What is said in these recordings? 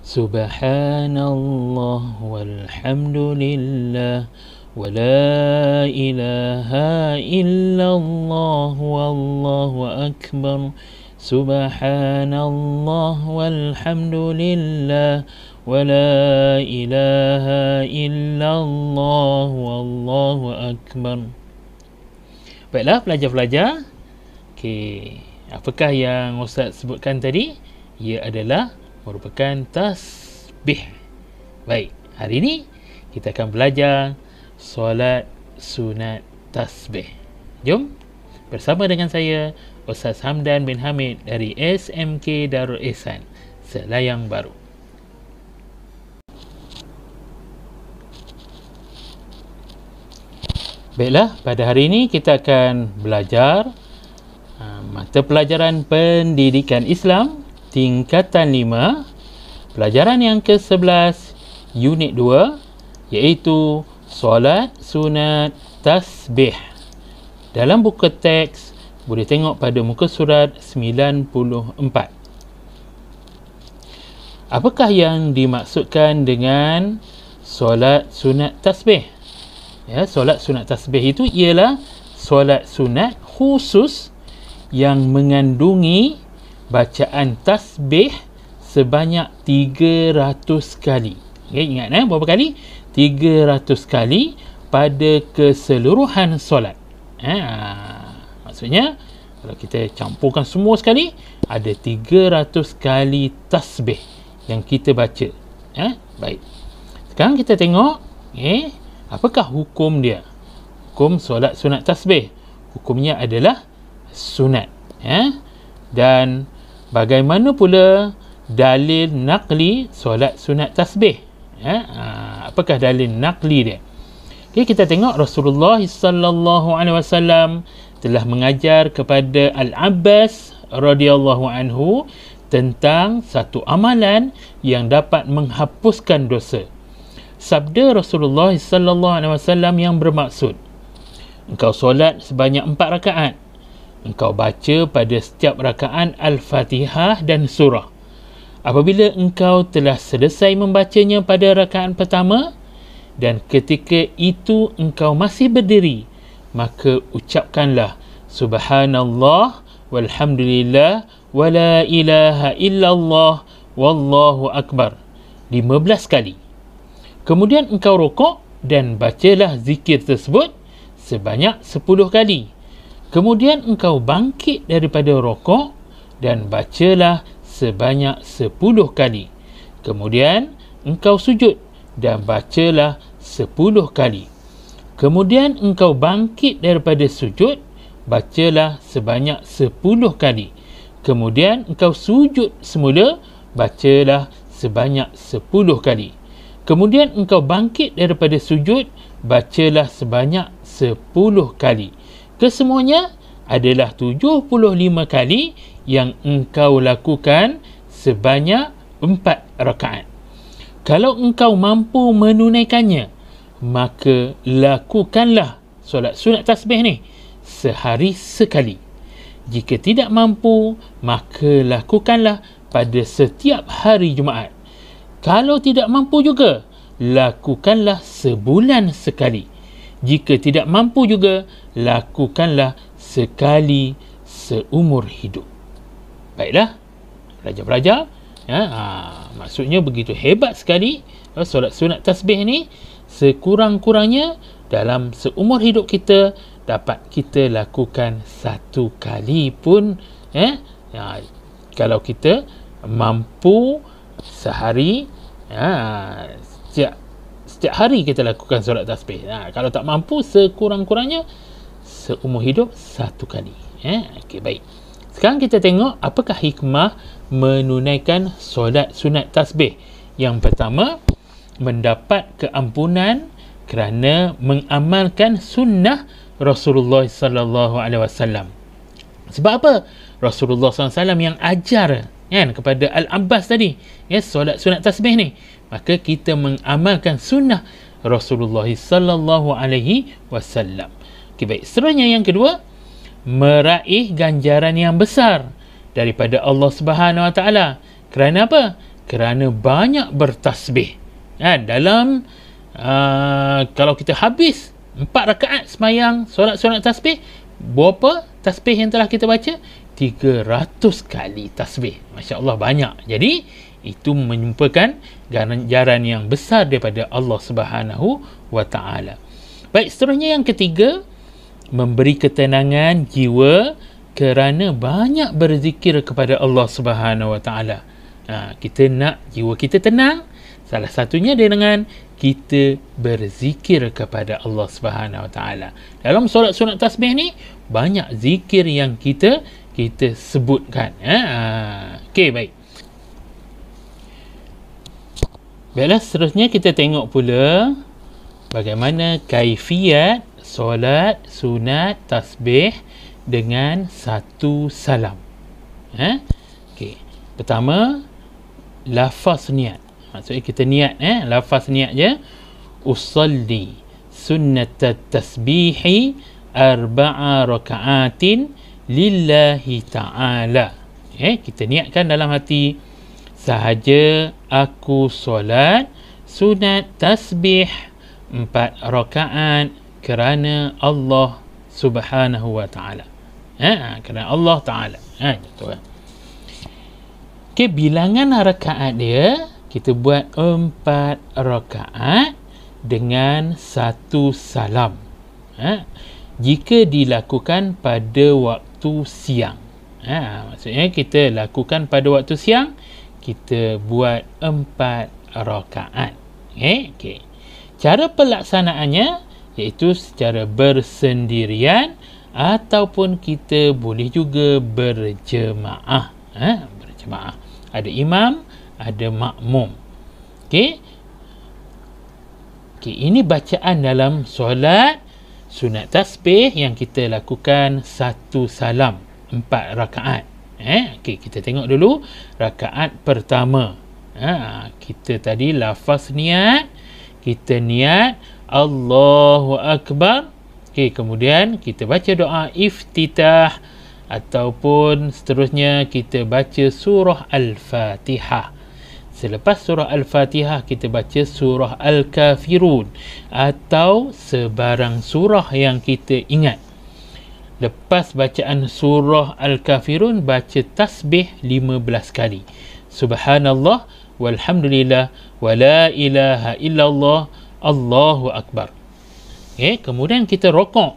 Subhanallah walhamdulillah wa la ilaha illallah wallahu akbar. Subhanallah walhamdulillah wa la ilaha illallah wallahu akbar. Baiklah pelajar-pelajar. Okey, apakah yang Ustaz sebutkan tadi? Ia adalah merupakan tasbih. Baik, hari ini kita akan belajar solat sunat tasbih. Jom bersama dengan saya Ustaz Hamdan bin Hamid dari SMK Darul Ihsan, Selayang Baru. Baiklah, pada hari ini kita akan belajar mata pelajaran pendidikan Islam tingkatan 5, pelajaran yang ke-11, unit 2, iaitu solat sunat tasbih. Dalam buku teks boleh tengok pada muka surat 94. Apakah yang dimaksudkan dengan solat sunat tasbih? Ya, solat sunat tasbih itu ialah solat sunat khusus yang mengandungi bacaan tasbih sebanyak 300 kali. Okay, ingat berapa kali? 300 kali pada keseluruhan solat. Maksudnya kalau kita campurkan semua sekali, ada 300 kali tasbih yang kita baca. Baik. Sekarang kita tengok apakah hukum dia? Hukum solat sunat tasbih. Hukumnya adalah sunat. Dan bagaimana pula dalil naqli solat sunat tasbih? Apakah dalil naqli dia? Okay, kita tengok Rasulullah sallallahu alaihi wasallam telah mengajar kepada Al-Abbas radhiyallahu anhu tentang satu amalan yang dapat menghapuskan dosa. Sabda Rasulullah sallallahu alaihi wasallam yang bermaksud, engkau solat sebanyak 4 rakaat. Engkau baca pada setiap rakaat Al-Fatihah dan surah. Apabila engkau telah selesai membacanya pada rakaat pertama dan ketika itu engkau masih berdiri, maka ucapkanlah Subhanallah walhamdulillah wa la ilaha illallah wallahu akbar 15 kali. Kemudian engkau rukuk dan bacalah zikir tersebut sebanyak 10 kali. Kemudian engkau bangkit daripada rukuk dan bacalah sebanyak 10 kali. Kemudian engkau sujud dan bacalah 10 kali. Kemudian engkau bangkit daripada sujud, bacalah sebanyak 10 kali. Kemudian engkau sujud semula, bacalah sebanyak 10 kali. Kemudian engkau bangkit daripada sujud, bacalah sebanyak 10 kali. Kesemuanya adalah 75 kali yang engkau lakukan sebanyak 4 rakaat. Kalau engkau mampu menunaikannya, maka lakukanlah solat sunat tasbih ni sehari sekali. Jika tidak mampu, maka lakukanlah pada setiap hari Jumaat. Kalau tidak mampu juga, lakukanlah sebulan sekali. Jika tidak mampu juga, lakukanlah sekali seumur hidup. Baiklah, pelajar-pelajar, maksudnya begitu hebat sekali solat sunat tasbih ni. Sekurang-kurangnya dalam seumur hidup kita dapat kita lakukan 1 kali pun. Kalau kita mampu sehari, setiap hari kita lakukan solat tasbih. Kalau tak mampu, sekurang-kurangnya seumur hidup 1 kali. Okey, baik. Sekarang kita tengok apakah hikmah menunaikan solat sunat tasbih. Yang pertama, mendapat keampunan kerana mengamalkan sunnah Rasulullah sallallahu alaihi wasallam. Sebab apa? Rasulullah sallallahu alaihi wasallam yang ajar kepada Al-Abbas tadi, solat sunat tasbih ni. Maka kita mengamalkan sunnah Rasulullah sallallahu alaihi wasallam. Okey, baik. Seterusnya yang kedua, meraih ganjaran yang besar daripada Allah Subhanahu Wa Taala. Kerana apa? kerana banyak bertasbih. Dalam kalau kita habis 4 rakaat semayang solat sunat tasbih, berapa tasbih yang telah kita baca? 300 kali tasbih. Masya Allah, banyak. Jadi itu merupakan ganjaran yang besar daripada Allah Subhanahu wa Ta'ala. Baik, seterusnya yang ketiga, memberi ketenangan jiwa kerana banyak berzikir kepada Allah Subhanahu wa Ta'ala. Kita nak jiwa kita tenang, salah satunya dengan kita berzikir kepada Allah Subhanahu wa Ta'ala. Dalam solat sunat tasbih ni banyak zikir yang kita sebutkan. Okey, baik. Baiklah, seterusnya kita tengok pula bagaimana kaifiat solat sunat tasbih dengan satu salam. Okey. Pertama, lafaz niat. Maksudnya kita niat, lafaz niat je. Usalli sunnat tasbihi 4 raka'atin lillahi ta'ala. Kita niatkan dalam hati, sahaja aku solat sunat tasbih 4 rakaat kerana Allah Subhanahu wa Ta'ala. Kerana Allah Ta'ala. Okay, bilangan rakaat dia, kita buat 4 rakaat dengan satu salam. Jika dilakukan pada waktu siang. Maksudnya kita lakukan pada waktu siang, kita buat 4 rakaat. Okay. Cara pelaksanaannya iaitu secara bersendirian ataupun kita boleh juga berjemaah. Berjemaah. Ada imam, ada makmum. Okey. Ini bacaan dalam solat sunat tasbih yang kita lakukan satu salam 4 rakaat. Okey, kita tengok dulu rakaat pertama. Kita tadi lafaz niat, kita niat Allahu Akbar. Okey, kemudian kita baca doa iftitah ataupun seterusnya kita baca surah Al-Fatihah. Selepas surah Al-Fatihah kita baca surah Al-Kafirun atau sebarang surah yang kita ingat. Lepas bacaan surah Al-Kafirun, baca tasbih 15 kali. Subhanallah walhamdulillah wa la ilaha illallah Allahu Akbar. Kemudian kita rokok,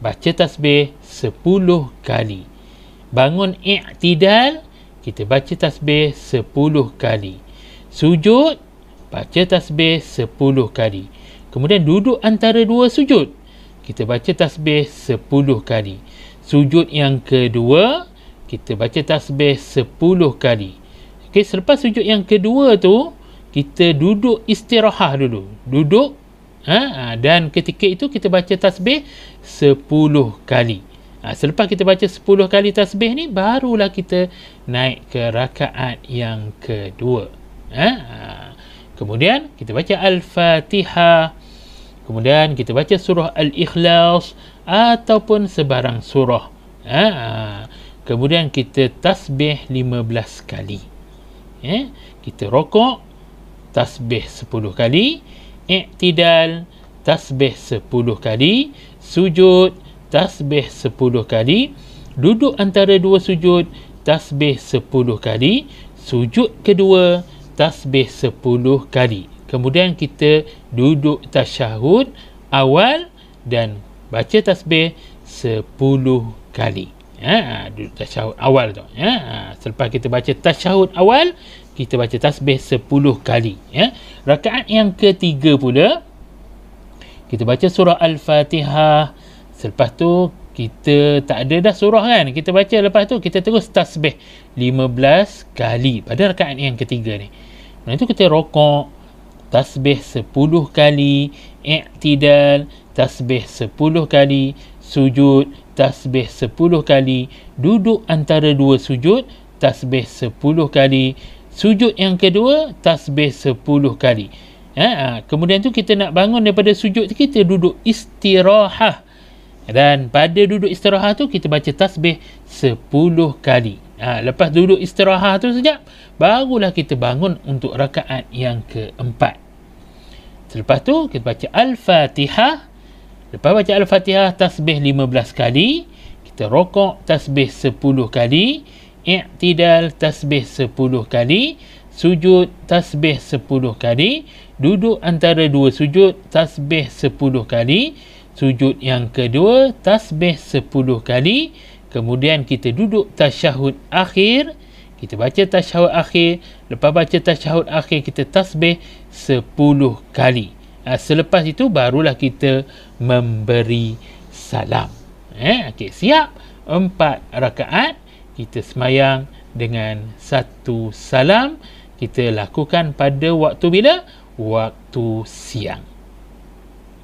baca tasbih 10 kali. Bangun i'tidal, kita baca tasbih 10 kali. Sujud, baca tasbih 10 kali. Kemudian duduk antara dua sujud, kita baca tasbih 10 kali. Sujud yang kedua, kita baca tasbih 10 kali. Okey, selepas sujud yang kedua tu, kita duduk istirahat dulu. Duduk, dan ketika itu kita baca tasbih 10 kali. Selepas kita baca 10 kali tasbih ni, barulah kita naik ke rakaat yang kedua. Kemudian kita baca Al-Fatihah, kemudian kita baca surah Al-Ikhlas ataupun sebarang surah. Kemudian kita tasbih 15 kali. Kita rokok, tasbih 10 kali. I'tidal, tasbih 10 kali. Sujud, tasbih 10 kali. Duduk antara dua sujud, tasbih 10 kali. Sujud kedua, tasbih 10 kali. Kemudian kita duduk tasyahud awal dan baca tasbih 10 kali. Duduk tasyahud awal tu. Selepas kita baca tasyahud awal, kita baca tasbih 10 kali. Rakaat yang ketiga pula, kita baca surah Al-Fatihah. Selepas tu kita tak ada dah surah kan, kita baca, lepas tu kita terus tasbih 15 kali pada rakaat yang ketiga ni. Lepas tu kita rokok, tasbih 10 kali. I'tidal, tasbih 10 kali. Sujud, tasbih 10 kali. Duduk antara dua sujud, tasbih 10 kali. Sujud yang kedua, tasbih 10 kali. Kemudian tu kita nak bangun daripada sujud, kita duduk istirahat. Dan pada duduk istirahat tu kita baca tasbih 10 kali. Lepas duduk istirahat tu sekejap, barulah kita bangun untuk rakaat yang keempat. Selepas tu kita baca Al-Fatihah. Lepas baca Al-Fatihah, tasbih 15 kali. Kita rokok, tasbih 10 kali. I'tidal, tasbih 10 kali. Sujud, tasbih 10 kali. Duduk antara dua sujud, tasbih 10 kali. Sujud yang kedua, tasbih 10 kali. Kemudian kita duduk tasyahud akhir. Kita baca tasyahud akhir. Lepas baca tasyahud akhir, kita tasbih 10 kali. Selepas itu barulah kita memberi salam. Okey, siap? 4 rakaat kita semayang dengan 1 salam. Kita lakukan pada waktu bila? Waktu siang.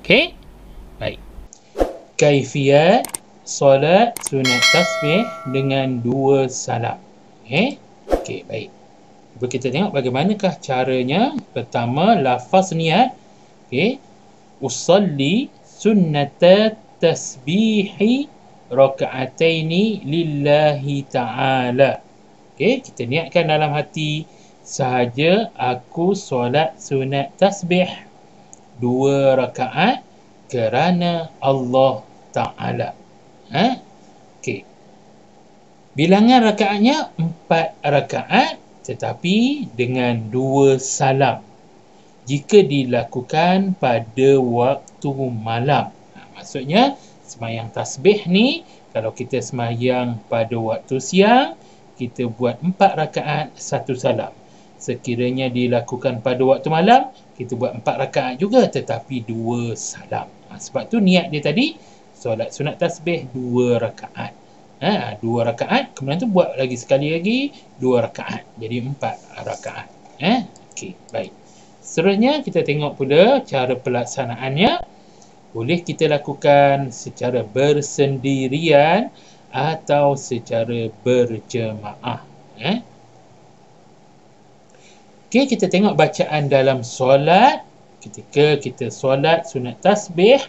Okey? Baik. Kaifiyat solat sunat tasbih dengan 2 salam. Okey, baik. Cuba kita tengok bagaimanakah caranya. Pertama, lafaz niat. Okey. Usalli sunnatat tasbihi raka'ataini lillahi ta'ala. Okey, kita niatkan dalam hati, sahaja aku solat sunat tasbih 2 rakaat kerana Allah Ta'ala. Okey. Bilangan rakaatnya 4 rakaat tetapi dengan 2 salam. Jika dilakukan pada waktu malam. Maksudnya semayang tasbih ni, kalau kita semayang pada waktu siang, kita buat 4 rakaat 1 salam. Sekiranya dilakukan pada waktu malam, kita buat 4 rakaat juga tetapi 2 salam. Sebab tu niat dia tadi, solat sunat tasbih 2 rakaat. 2 rakaat, kemudian tu buat lagi sekali lagi 2 rakaat. Jadi 4 rakaat. Okey, baik. Seterusnya kita tengok pula cara pelaksanaannya. Boleh kita lakukan secara bersendirian atau secara berjemaah. Okey, kita tengok bacaan dalam solat ketika kita solat sunat tasbih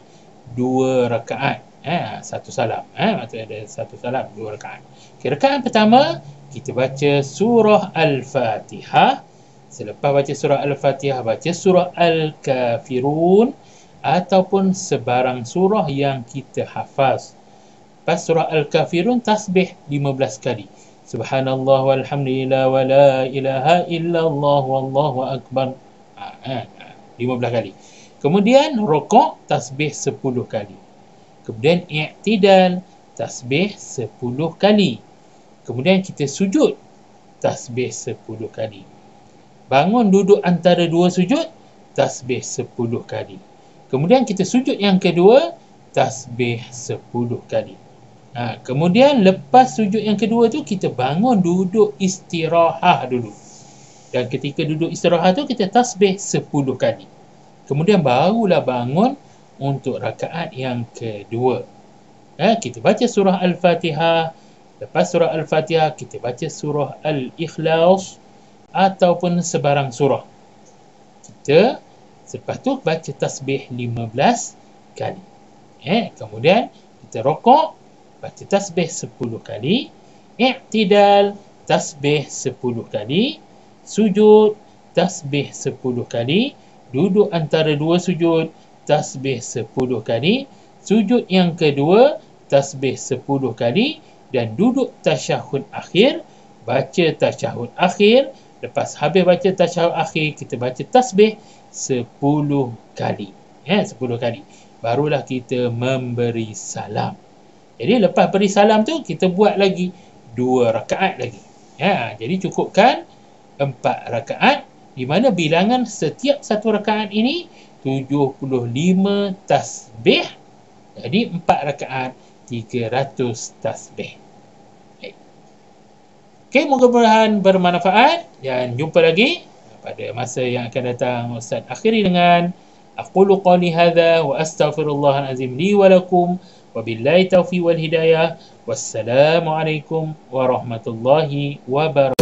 2 rakaat. 1 salam. Maksudnya ada 1 salam, 2 rakaat. Okay, rakaat pertama, kita baca surah Al-Fatihah. Selepas baca surah Al-Fatihah, baca surah Al-Kafirun ataupun sebarang surah yang kita hafaz. Lepas surah Al-Kafirun, tasbih 15 kali. Subhanallah walhamdulillah wa la ilaha illallah wallahu akbar. 15 kali. Kemudian rokok, tasbih 10 kali. Kemudian i'tidal, tasbih 10 kali. Kemudian kita sujud, tasbih 10 kali. Bangun duduk antara dua sujud, tasbih 10 kali. Kemudian kita sujud yang kedua, tasbih 10 kali. Kemudian lepas sujud yang kedua tu, kita bangun duduk istirahat dulu. Dan ketika duduk istirahat tu, kita tasbih 10 kali. Kemudian barulah bangun untuk rakaat yang kedua. Kita baca surah Al-Fatihah. Lepas surah Al-Fatihah, kita baca surah Al-Ikhlas ataupun sebarang surah. Kita selepas tu baca tasbih 15 kali. Kemudian kita rokok, baca tasbih 10 kali. I'tidal, tasbih 10 kali. Sujud, tasbih 10 kali. Duduk antara dua sujud, tasbih 10 kali. Sujud yang kedua, tasbih 10 kali. Dan duduk tasyahud akhir, baca tasyahud akhir. Lepas habis baca tasyahud akhir, kita baca tasbih 10 kali. 10 kali. Barulah kita memberi salam. Jadi lepas beri salam tu, kita buat lagi 2 rakaat lagi. Jadi cukupkan 4 rakaat, di mana bilangan setiap 1 rakaat ini 75 tasbih. Jadi 4 rakaat 300 tasbih. Okey, mudah-mudahan bermanfaat dan jumpa lagi pada masa yang akan datang. Ustaz akhiri dengan aqulu qawli hadza wa astaghfirullahal azim li wa lakum wa billahi taufiq wal hidayah. Wassalamualaikum warahmatullahi wabarakatuh.